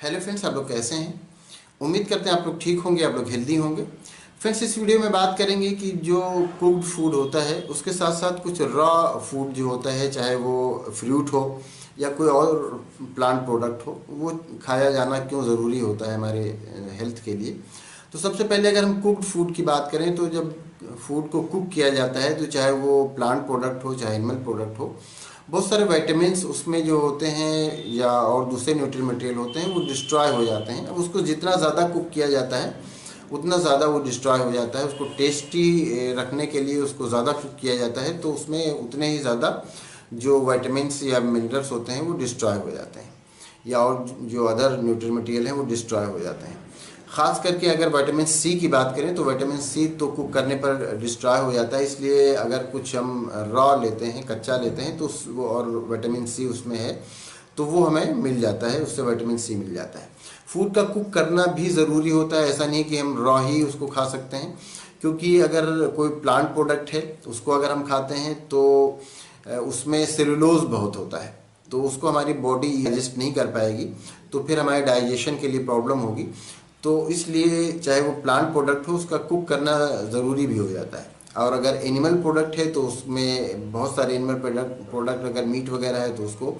Hello friends, आप लोग कैसे हैं। उम्मीद करते हैं आप लोग ठीक होंगे, आप लोग हेल्दी होंगे। फ्रेंड्स, इस वीडियो में बात करेंगे कि जो कुक्ड फूड होता है उसके साथ साथ कुछ रॉ फूड जो होता है, चाहे वो फ्रूट हो या कोई और प्लांट प्रोडक्ट हो, वो खाया जाना क्यों ज़रूरी होता है हमारे हेल्थ के लिए। तो सबसे पहले अगर हम कुक्ड फूड की बात करें तो जब फूड को कुक किया जाता है तो चाहे वो प्लांट प्रोडक्ट हो चाहे एनिमल प्रोडक्ट हो, बहुत सारे विटामिन्स उसमें जो होते हैं या और दूसरे न्यूट्रिएंट मटेरियल होते हैं वो डिस्ट्रॉय हो जाते हैं। अब उसको जितना ज़्यादा कुक किया जाता है उतना ज़्यादा वो डिस्ट्रॉय हो जाता है। उसको टेस्टी रखने के लिए उसको ज़्यादा कुक किया जाता है तो उसमें उतने ही ज़्यादा जो विटामिन्स या मिनरल्स होते हैं वो डिस्ट्रॉय हो जाते हैं, या और जो अदर न्यूट्रिएंट मटेरियल हैं वो डिस्ट्रॉय हो जाते हैं। ख़ास करके अगर विटामिन सी की बात करें तो विटामिन सी तो कुक करने पर डिस्ट्रॉय हो जाता है, इसलिए अगर कुछ हम रॉ लेते हैं, कच्चा लेते हैं तो वो और विटामिन सी उसमें है तो वो हमें मिल जाता है, उससे विटामिन सी मिल जाता है। फूड का कुक करना भी ज़रूरी होता है, ऐसा नहीं कि हम रॉ ही उसको खा सकते हैं, क्योंकि अगर कोई प्लांट प्रोडक्ट है उसको अगर हम खाते हैं तो उसमें सेलुलोज बहुत होता है, तो उसको हमारी बॉडी डाइजेस्ट नहीं कर पाएगी, तो फिर हमारे डाइजेशन के लिए प्रॉब्लम होगी। तो इसलिए चाहे वो प्लांट प्रोडक्ट हो उसका कुक करना ज़रूरी भी हो जाता है। और अगर एनिमल प्रोडक्ट है तो उसमें बहुत सारे एनिमल प्रोडक्ट अगर मीट वगैरह है तो उसको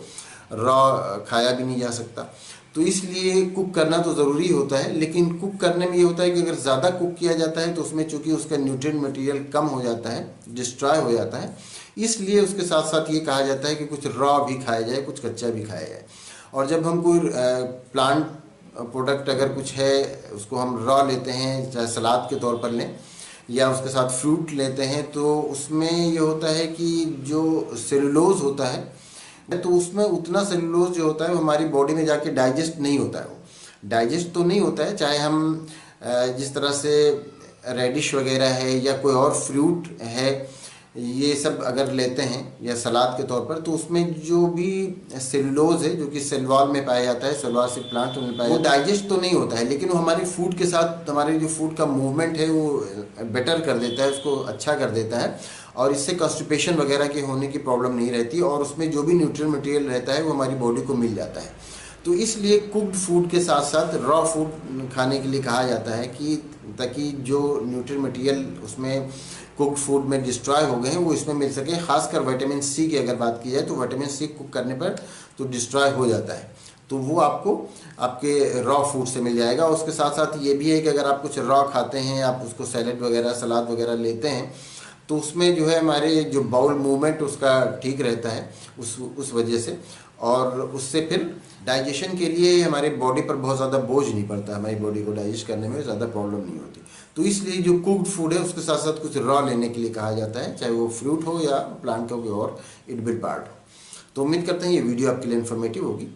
रॉ खाया भी नहीं जा सकता। तो इसलिए कुक करना तो ज़रूरी होता है, लेकिन कुक करने में ये होता है कि अगर ज़्यादा कुक किया जाता है तो उसमें चूँकि उसका न्यूट्रिएंट मटेरियल कम हो जाता है, डिस्ट्रॉय हो जाता है, इसलिए उसके साथ साथ ये कहा जाता है कि कुछ रॉ भी खाया जाए, कुछ कच्चा भी खाया जाए। और जब हम कोई प्लांट प्रोडक्ट अगर कुछ है उसको हम रॉ लेते हैं, चाहे सलाद के तौर पर लें या उसके साथ फ्रूट लेते हैं, तो उसमें ये होता है कि जो सेलुलोज होता है तो उसमें उतना सेलुलोज जो होता है वो हमारी बॉडी में जाके डाइजेस्ट नहीं होता है। वो डाइजेस्ट तो नहीं होता है, चाहे हम जिस तरह से रेडिश वगैरह है या कोई और फ्रूट है ये सब अगर लेते हैं या सलाद के तौर पर, तो उसमें जो भी सेलुलोज है जो कि सेल वॉल में पाया जाता है, सेल वॉल से प्लांट में पाया, वो डाइजेस्ट तो नहीं होता है, लेकिन वो हमारे फूड के साथ हमारे जो फूड का मूवमेंट है वो बेटर कर देता है, उसको अच्छा कर देता है, और इससे कॉन्स्टिपेशन वगैरह के होने की प्रॉब्लम नहीं रहती, और उसमें जो भी न्यूट्रिएंट मटेरियल रहता है वो हमारी बॉडी को मिल जाता है। तो इसलिए कुक्ड फूड के साथ साथ रॉ फूड खाने के लिए कहा जाता है कि ताकि जो न्यूट्रिएंट मटेरियल उसमें कुक्ड फूड में डिस्ट्रॉय हो गए हैं वो इसमें मिल सके। खासकर विटामिन सी की अगर बात की जाए तो विटामिन सी कुक करने पर तो डिस्ट्रॉय हो जाता है, तो वो आपको आपके रॉ फूड से मिल जाएगा। उसके साथ साथ ये भी है कि अगर आप कुछ रॉ खाते हैं, आप उसको सैलेड वगैरह सलाद वगैरह लेते हैं, तो उसमें जो है हमारे जो बाउल मूवमेंट उसका ठीक रहता है उस वजह से, और उससे फिर डाइजेशन के लिए हमारे बॉडी पर बहुत ज़्यादा बोझ नहीं पड़ता, हमारी बॉडी को डाइजेस्ट करने में ज़्यादा प्रॉब्लम नहीं होती। तो इसलिए जो कुक्ड फूड है उसके साथ साथ कुछ रॉ लेने के लिए कहा जाता है, चाहे वो फ्रूट हो या प्लांट हो और एडिबल पार्ट हो। तो उम्मीद करते हैं ये वीडियो आपके लिए इन्फॉर्मेटिव होगी।